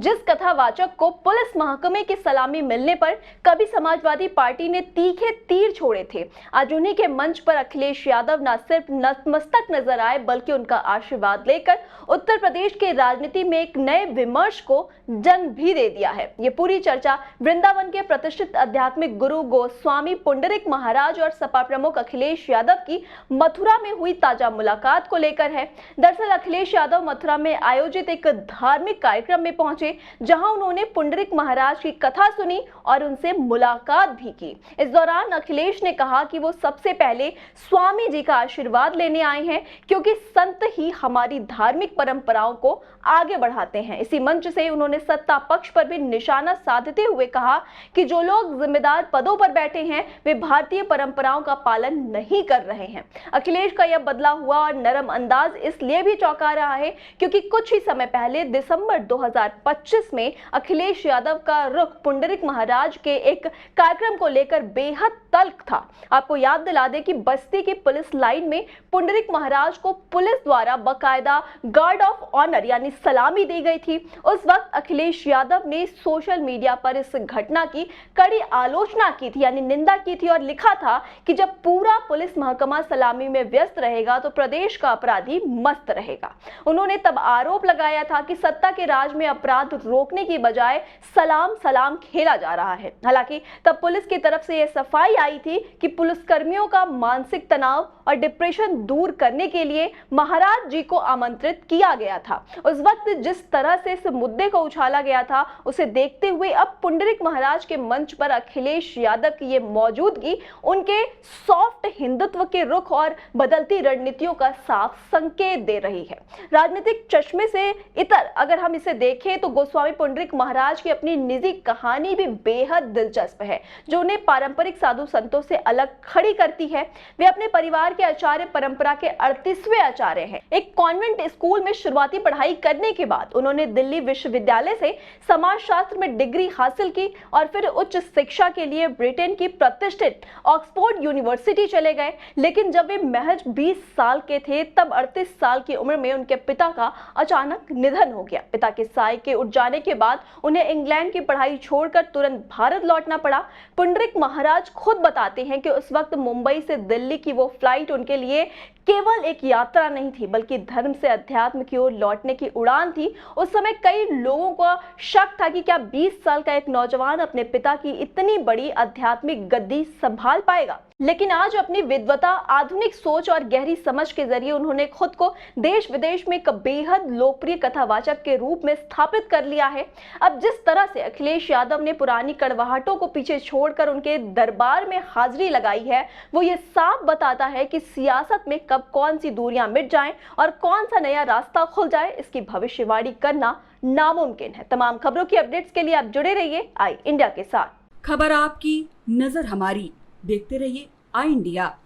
जिस कथावाचक को पुलिस महकमे की सलामी मिलने पर कभी समाजवादी पार्टी ने तीखे तीर छोड़े थे, आज उन्हीं के मंच पर अखिलेश यादव न सिर्फ नतमस्तक नजर आए बल्कि उनका आशीर्वाद लेकर उत्तर प्रदेश के राजनीति में एक नए विमर्श को जन्म भी दे दिया है। ये पूरी चर्चा वृंदावन के प्रतिष्ठित आध्यात्मिक गुरु गोस्वामी पुंडरीक महाराज और सपा प्रमुख अखिलेश यादव की मथुरा में हुई ताजा मुलाकात को लेकर है। दरअसल अखिलेश यादव मथुरा में आयोजित एक धार्मिक कार्यक्रम में पहुंचे, जहां उन्होंने पुंडरीक महाराज की कथा सुनी और उनसे मुलाकात भी की। इस दौरान अखिलेश ने कहा कि वो सबसे पहले स्वामी जी का आशीर्वाद लेने आए हैं, क्योंकि संत ही हमारी धार्मिक परंपराओं को आगे बढ़ाते हैं। इसी मंच से उन्होंने सत्ता पक्ष पर भी निशाना साधते हुए कहा कि जो लोग जिम्मेदार पदों पर बैठे हैं वे भारतीय परंपराओं का पालन नहीं कर रहे हैं। अखिलेश का यह बदला हुआ और नरम अंदाज इसलिए भी चौंका रहा है क्योंकि कुछ ही समय पहले दिसंबर 2025 में अखिलेश यादव का रुख पुंडरीक महाराज के एक कार्यक्रम को लेकर बेहद तल्ख था। आपको याद दिला दें कि बस्ती की पुलिस लाइन में पुंडरीक महाराज को पुलिस द्वारा बकायदा गार्ड ऑफ ऑनर यानी सलामी दी गई थी। उस वक्त अखिलेश यादव ने सोशल मीडिया पर इस घटना की कड़ी आलोचना की थी, यानी निंदा की थी और लिखा था कि जब पूरा पुलिस महकमा सलामी में व्यस्त रहेगा तो प्रदेश का अपराधी मस्त रहेगा। उन्होंने तब आरोप लगाया था कि सत्ता के राज में अपराध रोकने की बजाय सलाम सलाम खेला जा रहा है। हालांकि तब पुलिस की तरफ से यह सफाई आई थी कि पुलिसकर्मियों का मानसिक तनाव और डिप्रेशन दूर करने के लिए महाराज जी को आमंत्रित किया गया था। उस वक्त जिस तरह से इस मुद्दे को उछाला गया था उसे देखते हुए अब पुंडरीक महाराज के मंच पर अखिलेश यादव की ये मौजूदगी उनके सॉफ्ट हिंदुत्व के रुख और बदलती रणनीतियों का साफ संकेत दे रही है। राजनीतिक चश्मे से इतर अगर हम इसे देखें तो गोस्वामी पुंडरीक महाराज की अपनी निजी कहानी भी बेहद दिलचस्प है, जो उन्हें पारंपरिक साधु संतों से अलग खड़ी करती है। वे अपने परिवार के आचार्य परंपरा के 38वें आचार्य हैं। एक कॉन्वेंट स्कूल में शुरुआती पढ़ाई करने के बाद उन्होंने दिल्ली विश्वविद्यालय से समाजशास्त्र में डिग्री हासिल की और फिर उच्च शिक्षा के लिए ब्रिटेन की प्रतिष्ठित ऑक्सफोर्ड यूनिवर्सिटी चले गए। लेकिन जब वे महज 20 साल के थे तब 38 साल की उम्र में उनके पिता का अचानक निधन हो गया। पिता के साय के उठ जाने के बाद उन्हें इंग्लैंड की पढ़ाई छोड़कर तुरंत भारत लौटना पड़ा। पुंडरीक महाराज खुद बताते हैं कि उस वक्त मुंबई से दिल्ली की वो फ्लाइट उनके लिए केवल एक यात्रा नहीं थी बल्कि धर्म से अध्यात्म की ओर लौटने की उड़ान थी। उस समय कई लोगों का शक था कि क्या 20 साल का एक नौजवान अपने पिता की इतनी बड़ी आध्यात्मिक गद्दी संभाल पाएगा। लेकिन आज अपनी विद्वता, आधुनिक सोच और गहरी समझ के जरिए उन्होंने खुद को देश विदेश में एक बेहद लोकप्रिय कथावाचक के रूप में स्थापित कर लिया है। अब जिस तरह से अखिलेश यादव ने पुरानी कड़वाहटों को पीछे छोड़कर उनके दरबार में हाजिरी लगाई है, वो ये साफ बताता है कि सियासत में कब कौन सी दूरियां मिट जाएं और कौन सा नया रास्ता खुल जाए, इसकी भविष्यवाणी करना नामुमकिन है। तमाम खबरों की अपडेट्स के लिए आप जुड़े रहिए आई इंडिया के साथ। खबर आपकी, नजर हमारी, देखते रहिए आई इंडिया।